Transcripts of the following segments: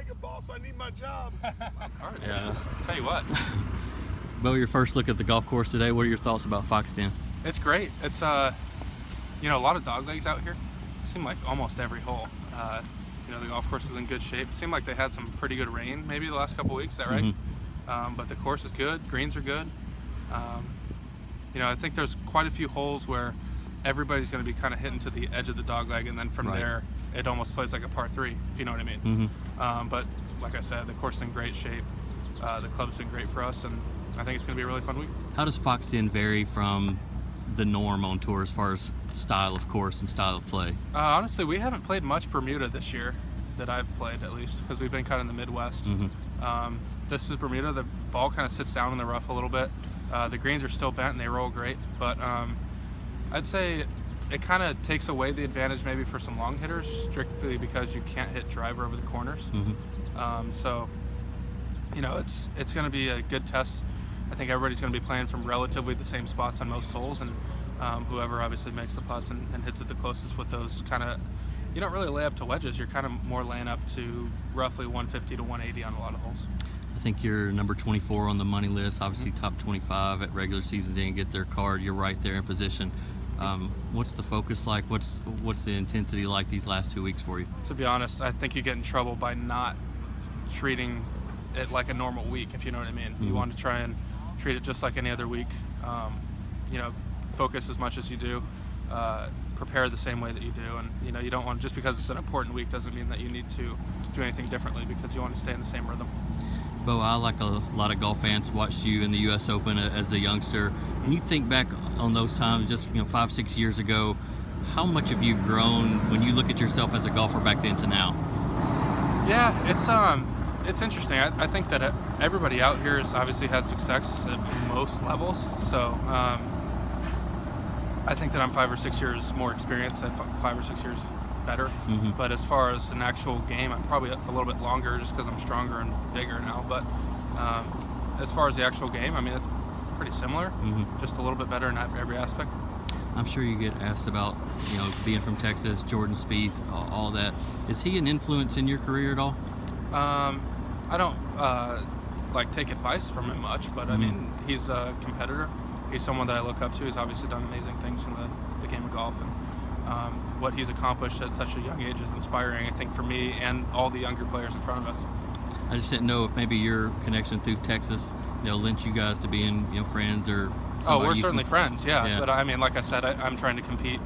make a ball, so I need my job. Cards. Yeah. Tell you what, Beau, your first look at the golf course today. What are your thoughts about Foxton? it's great. It's a lot of dog legs out here. It seemed like almost every hole. The golf course is in good shape. It seemed like they had some pretty good rain maybe the last couple weeks. Is that right? But the course is good. Greens are good. I think there's quite a few holes where everybody's going to be kind of hitting to the edge of the dog leg, and then from there it almost plays like a par 3, if you know what I mean. But like I said, the course is in great shape. The club's been great for us, and I think it's going to be a really fun week. How does Foxton vary from the norm on tour as far as style of course and style of play? Honestly, we haven't played much Bermuda this year that I've played, at least, because we've been kind of in the Midwest. This is Bermuda. The ball kind of sits down in the rough a little bit. The greens are still bent and they roll great, but I'd say it kind of takes away the advantage maybe for some long hitters, strictly because you can't hit driver over the corners. It's going to be a good test. I think everybody's going to be playing from relatively the same spots on most holes, and whoever obviously makes the putts and hits it the closest with those kind of, you don't really lay up to wedges. You're kind of more laying up to roughly 150 to 180 on a lot of holes. I think you're number 24 on the money list, obviously top 25 at regular season. Didn't get their card. You're right there in position. What's the focus like? What's the intensity like these last 2 weeks for you? To be honest, I think you get in trouble by not treating it like a normal week, if you know what I mean. You want to try and treat it just like any other week. Focus as much as you do. Prepare the same way that you do, and you don't want, just because it's an important week doesn't mean that you need to do anything differently, because you want to stay in the same rhythm. Beau, I, like a lot of golf fans, watched you in the U.S. Open as a youngster. When you think back on those times, just 5-6 years ago, how much have you grown when you look at yourself as a golfer back then to now? Yeah, it's interesting. I think that everybody out here has obviously had success at most levels, so I think that I'm 5 or 6 years more experienced, 5 or 6 years better. But as far as an actual game, I'm probably a little bit longer just because I'm stronger and bigger now. But as far as the actual game, I mean, it's pretty similar, just a little bit better in every aspect. I'm sure you get asked about, being from Texas, Jordan Spieth, all that. Is he an influence in your career at all? I don't take advice from him much, but I mean, he's a competitor. He's someone that I look up to. He's obviously done amazing things in the game of golf, and what he's accomplished at such a young age is inspiring, I think, for me and all the younger players in front of us. I just didn't know if maybe your connection through Texas, lent you guys to being, friends or. Oh, we're certainly friends, yeah. But I mean, like I said, I'm trying to compete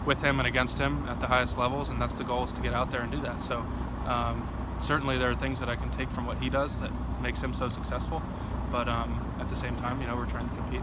with him and against him at the highest levels, and that's the goal, is to get out there and do that. So certainly there are things that I can take from what he does that makes him so successful. But at the same time, we're trying to compete.